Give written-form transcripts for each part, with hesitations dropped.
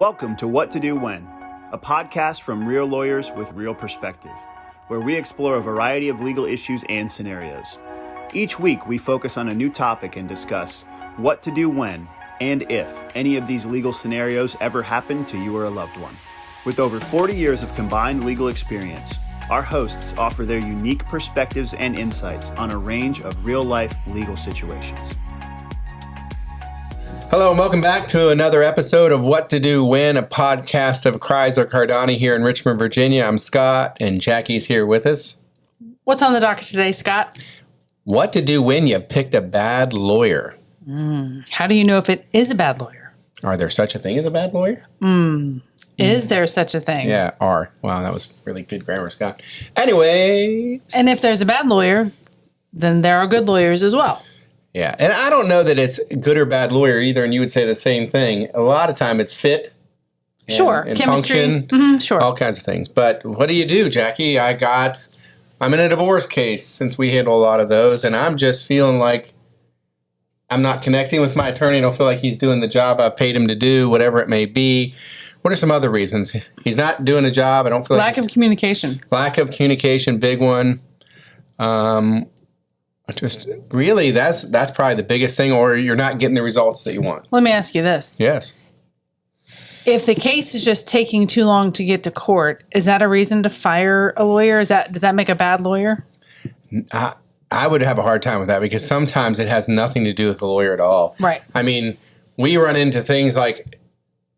Welcome to What to Do When, a podcast from real lawyers with real perspective, where we explore a variety of legal issues and scenarios. Each week, we focus on a new topic and discuss what to do when and if any of these legal scenarios ever happen to you or a loved one. With over 40 years of combined legal experience, our hosts offer their unique perspectives and insights on a range of real-life legal situations. Hello and welcome back to another episode of What to Do When, a podcast of Critzer Cardani here in Richmond, Virginia. I'm Scott and Jackie's here with us. What's on the docket today, Scott? What to do when you've picked a bad lawyer. How do you know if it is a bad lawyer? Are there such a thing as a bad lawyer? Is there such a thing? Yeah, are. Wow, that was really good grammar, Scott. Anyway. And if there's a bad lawyer, then there are good lawyers as well. Yeah, and I don't know that it's good or bad lawyer either, and you would say the same thing. A lot of time it's fit. And Chemistry. Function, sure. all kinds of things. But what do you do, Jackie? I'm in a divorce case since we handle a lot of those, and I'm just feeling like I'm not connecting with my attorney. I don't feel like he's doing the job I've paid him to do, whatever it may be. What are some other reasons? He's not doing a job. I don't feel like Lack of communication. Lack of communication, big one. Just really, that's probably the biggest thing, or you're not getting the results that you want. Let me ask you this. Yes. If the case is just taking too long to get to court, is that a reason to fire a lawyer? Does that make a bad lawyer? I would have a hard time with that because sometimes it has nothing to do with the lawyer at all. Right. I mean, we run into things like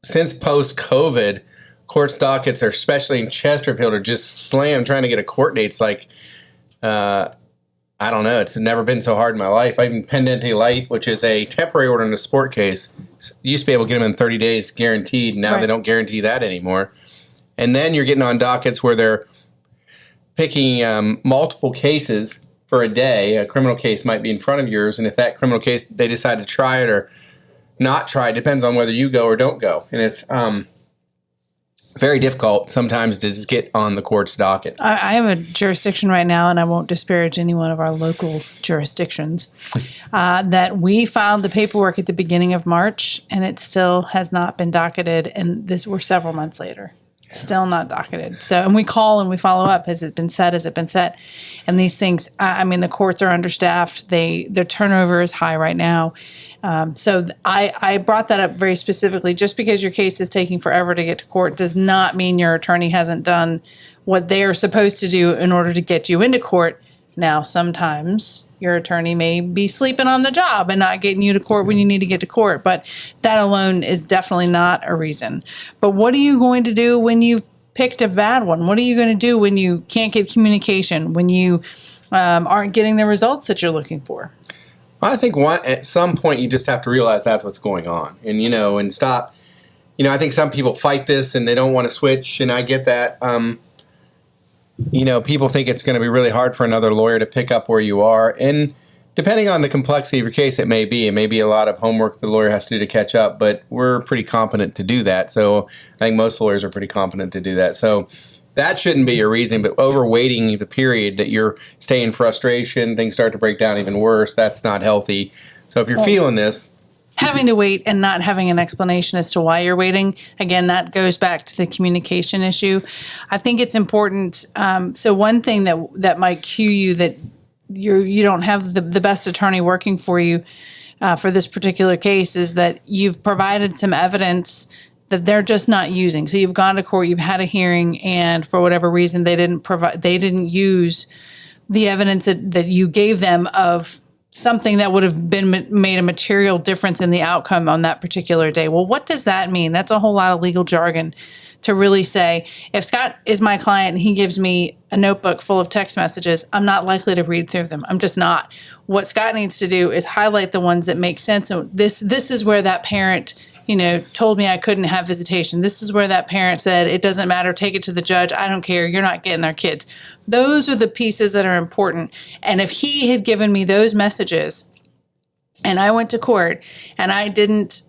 since post-COVID, court dockets, especially in Chesterfield, are just slammed trying to get a court date. It's like, I don't know. It's never been so hard in my life. Even pendente light, which is a temporary order in a sport case, used to be able to get them in 30 days guaranteed. Now They don't guarantee that anymore. And then you're getting on dockets where they're picking multiple cases for a day. A criminal case might be in front of yours. And if that criminal case, they decide to try it or not try it, depends on whether you go or don't go. And it's very difficult sometimes to just get on the court's docket. I have a jurisdiction right now, and I won't disparage any one of our local jurisdictions, that we filed the paperwork at the beginning of March, and it still has not been docketed, and we're several months later. Still not docketed. So, and we call and we follow up. Has it been set? Has it been set? And these things, I mean, the courts are understaffed. Their turnover is high right now. So I brought that up very specifically. Just because your case is taking forever to get to court does not mean your attorney hasn't done what they are supposed to do in order to get you into court. Now, sometimes your attorney may be sleeping on the job and not getting you to court when you need to get to court, but that alone is definitely not a reason. But what are you going to do when you've picked a bad one? What are you going to do when you can't get communication, when you aren't getting the results that you're looking for? I think at some point you just have to realize that's what's going on and stop. I think some people fight this and they don't want to switch, and I get that. People think it's going to be really hard for another lawyer to pick up where you are. And depending on the complexity of your case, it may be a lot of homework the lawyer has to do to catch up, but we're pretty competent to do that. So I think most lawyers are pretty competent to do that. So that shouldn't be your reason, but overwaiting the period that you're staying in frustration, things start to break down even worse, that's not healthy. So if you're feeling this, having to wait and not having an explanation as to why you're waiting, again, that goes back to the communication issue. I think it's important. So one thing that might cue you that you don't have the best attorney working for you for this particular case is that you've provided some evidence that they're just not using. So you've gone to court, you've had a hearing, and for whatever reason they didn't use the evidence that you gave them of something that would have made a material difference in the outcome on that particular day. Well, what does that mean? That's a whole lot of legal jargon to really say, if Scott is my client and he gives me a notebook full of text messages, I'm not likely to read through them. I'm just not. What Scott needs to do is highlight the ones that make sense. And this is where that parent told me I couldn't have visitation. This is where that parent said, it doesn't matter, take it to the judge. I don't care. You're not getting their kids. Those are the pieces that are important. And if he had given me those messages and I went to court and I didn't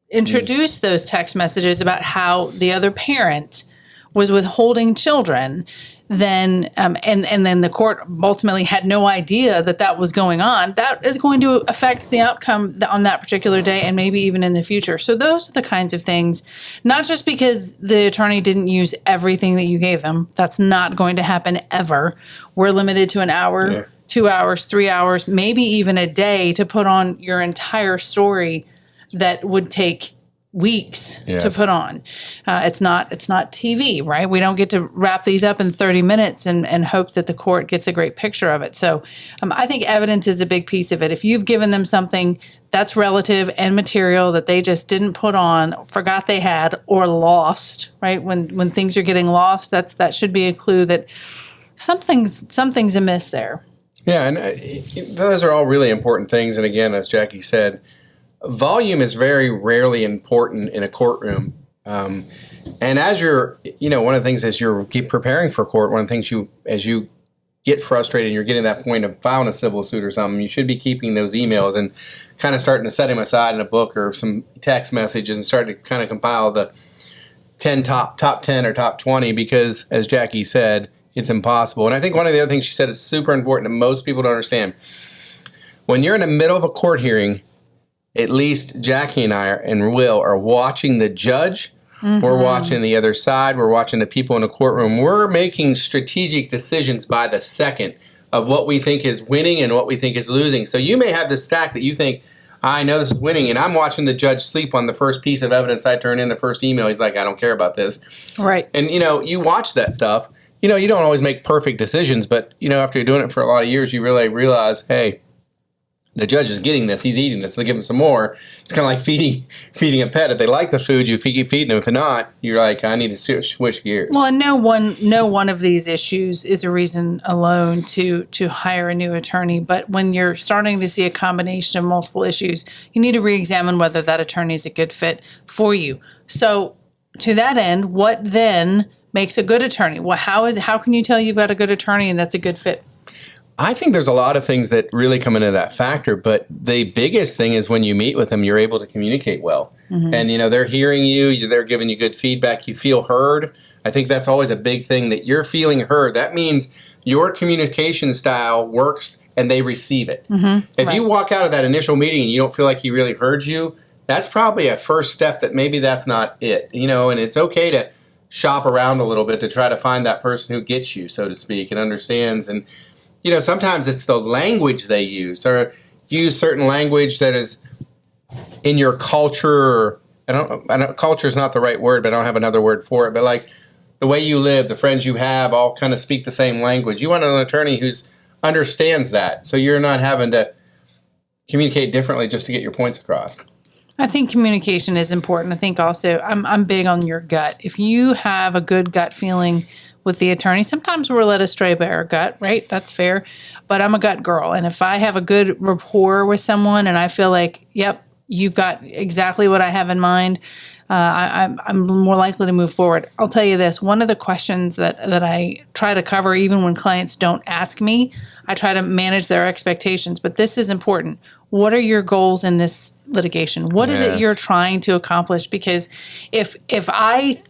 introduce those text messages about how the other parent was withholding children, then and then the court ultimately had no idea that that was going on, that is going to affect the outcome on that particular day and maybe even in the future. So those are the kinds of things, not just because the attorney didn't use everything that you gave them. That's not going to happen ever. We're limited to an hour, 2 hours, 3 hours, maybe even a day to put on your entire story that would take weeks to put on. It's not TV, right? We don't get to wrap these up in 30 minutes and hope that the court gets a great picture of it. So I think evidence is a big piece of it. If you've given them something that's relative and material that they just didn't put on, forgot they had, or lost, right? When things are getting lost, that should be a clue that something's amiss there. Yeah, and those are all really important things. And again, as Jackie said, volume is very rarely important in a courtroom. And as you're, one of the things as you keep preparing for court, one of the things as you get frustrated and you're getting to that point of filing a civil suit or something, you should be keeping those emails and kind of starting to set them aside in a book or some text messages and start to kind of compile the 10 top 10 or top 20, because as Jackie said, it's impossible. And I think one of the other things she said is super important that most people don't understand. When you're in the middle of a court hearing, at least Jackie and I and Will are watching the judge. Mm-hmm. We're watching the other side. We're watching the people in the courtroom. We're making strategic decisions by the second of what we think is winning and what we think is losing. So you may have this stack that you think, I know this is winning, and I'm watching the judge sleep on the first piece of evidence I turn in, the first email. He's like, I don't care about this. Right. And, you watch that stuff. You don't always make perfect decisions, but, after you're doing it for a lot of years, you really realize, hey, the judge is getting this. He's eating this. So give him some more. It's kind of like feeding a pet. If they like the food, you keep feeding them. If not, you're like, I need to switch gears. Well, no one of these issues is a reason alone to hire a new attorney. But when you're starting to see a combination of multiple issues, you need to re-examine whether that attorney is a good fit for you. So to that end, what then makes a good attorney? Well, how can you tell you've got a good attorney and that's a good fit? I think there's a lot of things that really come into that factor, but the biggest thing is when you meet with them, you're able to communicate well. Mm-hmm. And, they're hearing you, they're giving you good feedback, you feel heard. I think that's always a big thing, that you're feeling heard. That means your communication style works and they receive it. Mm-hmm. If you walk out of that initial meeting and you don't feel like he really heard you, that's probably a first step that maybe that's not it. And it's okay to shop around a little bit to try to find that person who gets you, so to speak, and understands. And sometimes it's the language they use, or use certain language that is in your culture. I don't culture is not the right word, but I don't have another word for it. But like the way you live, the friends you have, all kind of speak the same language. You want an attorney who understands that, so you're not having to communicate differently just to get your points across. I think communication is important. I think also I'm big on your gut. If you have a good gut feeling with the attorney, sometimes we're led astray by our gut, right? That's fair. But I'm a gut girl. And if I have a good rapport with someone and I feel like, yep, you've got exactly what I have in mind, I'm more likely to move forward. I'll tell you this. One of the questions that I try to cover, even when clients don't ask me, I try to manage their expectations. But this is important. What are your goals in this litigation? What is it you're trying to accomplish? Because if I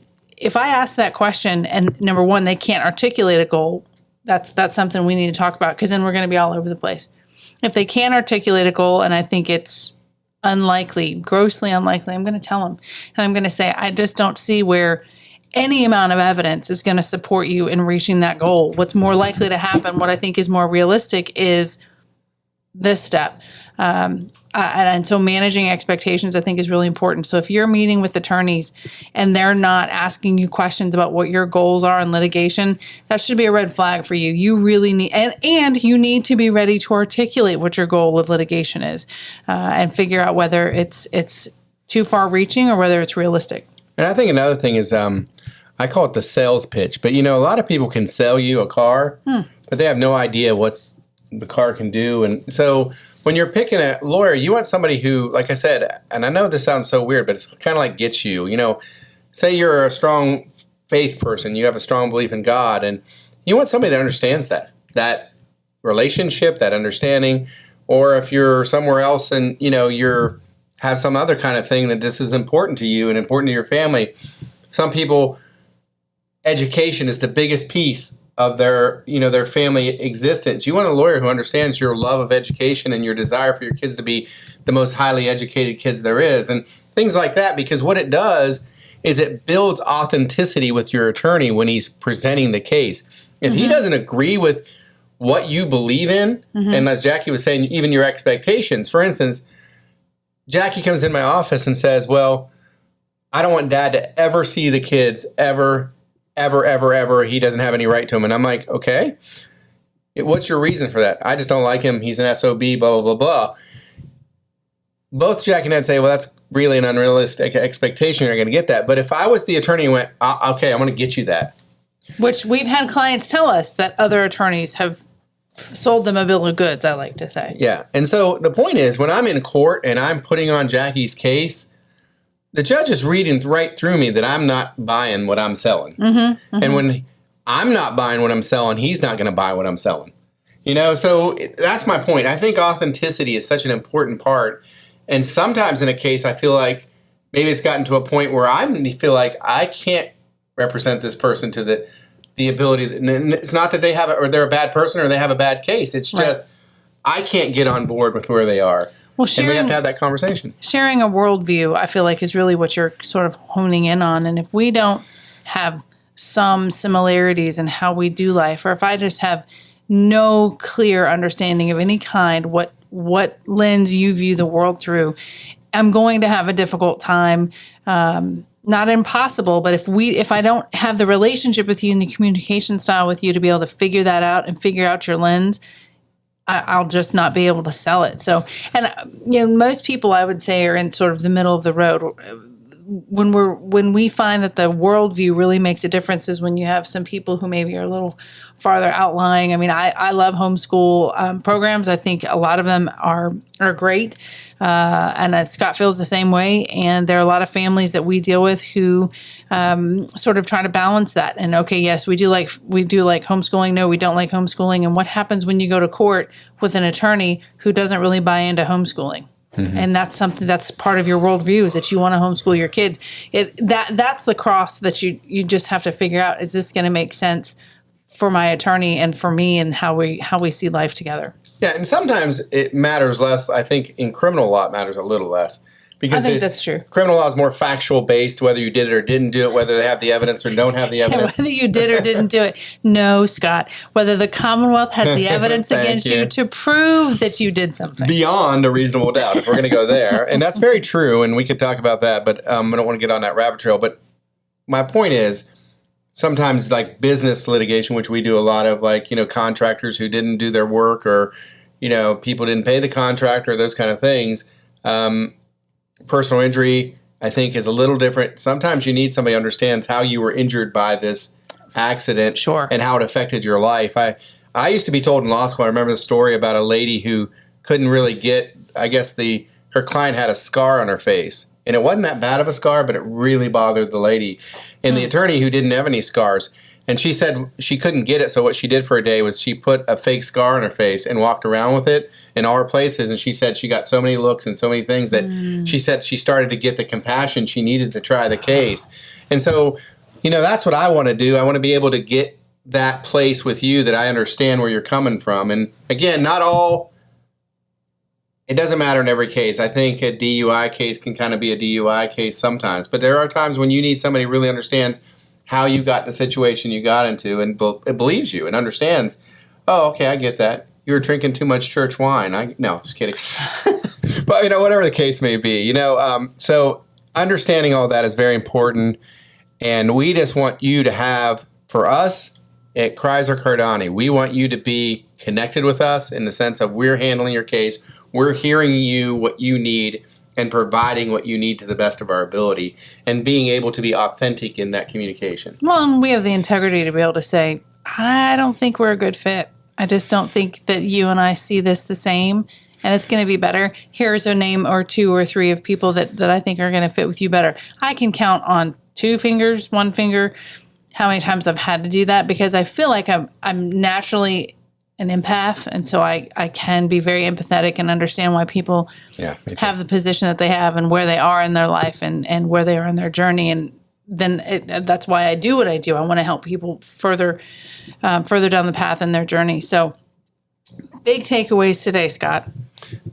ask that question and number one, they can't articulate a goal, that's something we need to talk about, because then we're going to be all over the place. If they can't articulate a goal and I think it's unlikely, grossly unlikely, I'm going to tell them. And I'm going to say, I just don't see where any amount of evidence is going to support you in reaching that goal. What's more likely to happen, what I think is more realistic, is this step. And so managing expectations, I think, is really important. So if you're meeting with attorneys and they're not asking you questions about what your goals are in litigation, that should be a red flag for you. You really need, and you need to be ready to articulate what your goal of litigation is, and figure out whether it's too far reaching or whether it's realistic. And I think another thing is, I call it the sales pitch. But, a lot of people can sell you a car, but they have no idea what the car can do. And so when you're picking a lawyer, you want somebody who, like I said, and I know this sounds so weird, but it's kind of like gets you. Say you're a strong faith person, you have a strong belief in God, and you want somebody that understands that relationship, that understanding. Or if you're somewhere else and, you're have some other kind of thing that this is important to you and important to your family. Some people, education is the biggest piece of their, their family existence. You want a lawyer who understands your love of education and your desire for your kids to be the most highly educated kids there is, and things like that, because what it does is it builds authenticity with your attorney when he's presenting the case. If he doesn't agree with what you believe in, and as Jackie was saying, even your expectations. For instance, Jackie comes in my office and says, well, I don't want Dad to ever see the kids, ever. He doesn't have any right to them. And I'm like, okay, what's your reason for that? I just don't like him. He's an SOB, blah, blah, blah, blah. Both Jackie and I'd say, well, that's really an unrealistic expectation. You're going to get that. But if I was the attorney and went, okay, I'm going to get you that. Which we've had clients tell us that other attorneys have sold them a bill of goods, I like to say. Yeah. And so the point is, when I'm in court and I'm putting on Jackie's case, the judge is reading right through me that I'm not buying what I'm selling. And when I'm not buying what I'm selling, he's not going to buy what I'm selling. So that's my point. I think authenticity is such an important part. And sometimes in a case, I feel like maybe it's gotten to a point where I feel like I can't represent this person to the ability. And it's not that they have it or they're a bad person or they have a bad case. It's just I can't get on board with where they are. Well, and we have to have that conversation. Sharing a worldview, I feel like, is really what you're sort of honing in on. And if we don't have some similarities in how we do life, or if I just have no clear understanding of any kind, what lens you view the world through, I'm going to have a difficult time. Not impossible, but if I don't have the relationship with you and the communication style with you to be able to figure that out and figure out your lens, I'll just not be able to sell it. So, and most people, I would say, are in sort of the middle of the road. When we find that the worldview really makes a difference is when you have some people who maybe are a little farther outlying. I mean, I love homeschool programs. I think a lot of them are great. And Scott feels the same way. And there are a lot of families that we deal with who sort of try to balance that. And okay, yes, we do like homeschooling. No, we don't like homeschooling. And what happens when you go to court with an attorney who doesn't really buy into homeschooling? And that's something that's part of your worldview, is that you want to homeschool your kids. That's the cross that you just have to figure out. Is this going to make sense for my attorney and for me, and how we see life together? Yeah, and sometimes it matters less. I think in criminal law it matters a little less. Because I think that's true. Criminal law is more factual based, whether you did it or didn't do it, whether they have the evidence or don't have the evidence. Whether you did or didn't do it. No, Scott. Whether the Commonwealth has the evidence against you to prove that you did something. Beyond a reasonable doubt, if we're going to go there. And that's very true, and we could talk about that, but I don't want to get on that rabbit trail. But my point is, sometimes like business litigation, which we do a lot of, like, contractors who didn't do their work, or, people didn't pay the contractor, those kind of things. Personal injury, I think, is a little different. Sometimes you need somebody who understands how you were injured by this accident, and how it affected your life. I used to be told in law school, I remember the story about a lady who couldn't really get, I guess her client had a scar on her face. And it wasn't that bad of a scar, but it really bothered the lady. And the attorney who didn't have any scars, and she said she couldn't get it, so what she did for a day was she put a fake scar on her face and walked around with it in all her places, and she said she got so many looks and so many things that she said she started to get the compassion she needed to try the case. And so, that's what I want to do. I want to be able to get that place with you that I understand where you're coming from. And again, it doesn't matter in every case. I think a DUI case can kind of be a DUI case sometimes, but there are times when you need somebody who really understands how you got in the situation you got into, and believes you and understands, oh, okay, I get that. You were drinking too much church wine. No, just kidding. But, whatever the case may be, so understanding all that is very important. And we just want you to have, for us at Critzer Cardani, we want you to be connected with us in the sense of we're handling your case. We're hearing you, what you need, and providing what you need to the best of our ability, and being able to be authentic in that communication. Well, and we have the integrity to be able to say, I don't think we're a good fit. I just don't think that you and I see this the same, and it's going to be better. Here's a name or two or three of people that I think are going to fit with you better. I can count on 2 fingers, 1 finger, how many times I've had to do that, because I feel like I'm naturally an empath, and so I can be very empathetic and understand why people have the position that they have and where they are in their life and where they are in their journey. And that's why I do what I do. I want to help people further down the path in their journey. So big takeaways today, Scott.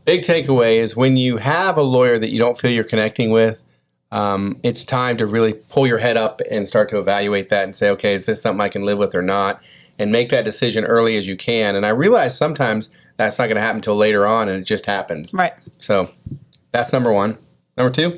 Big takeaway is when you have a lawyer that you don't feel you're connecting with, it's time to really pull your head up and start to evaluate that and say, okay, is this something I can live with or not? And make that decision early as you can. And I realize sometimes that's not going to happen until later on, and it just happens. Right. So that's number one. Number two?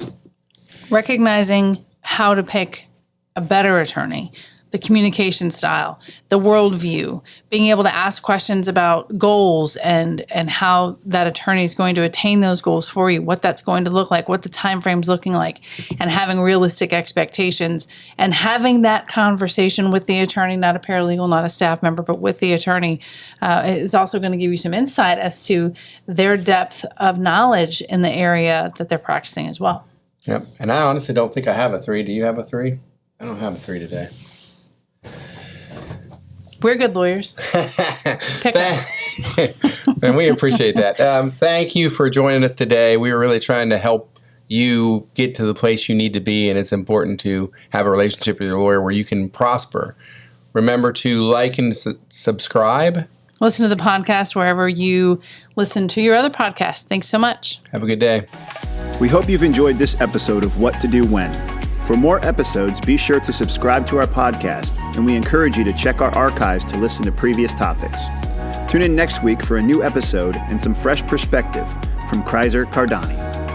Recognizing how to pick a better attorney, the communication style, the worldview, being able to ask questions about goals and how that attorney is going to attain those goals for you, what that's going to look like, what the time frame's looking like, and having realistic expectations and having that conversation with the attorney, not a paralegal, not a staff member, but with the attorney is also going to give you some insight as to their depth of knowledge in the area that they're practicing as well. Yep. And I honestly don't think I have a 3. Do you have a 3? I don't have a 3 today. We're good lawyers. Pick us. And we appreciate that. Thank you for joining us today. We were really trying to help you get to the place you need to be, and it's important to have a relationship with your lawyer where you can prosper. Remember to like and subscribe. Listen to the podcast wherever you listen to your other podcasts. Thanks so much. Have a good day. We hope you've enjoyed this episode of What to Do When. For more episodes, be sure to subscribe to our podcast, and we encourage you to check our archives to listen to previous topics. Tune in next week for a new episode and some fresh perspective from Critzer Cardani.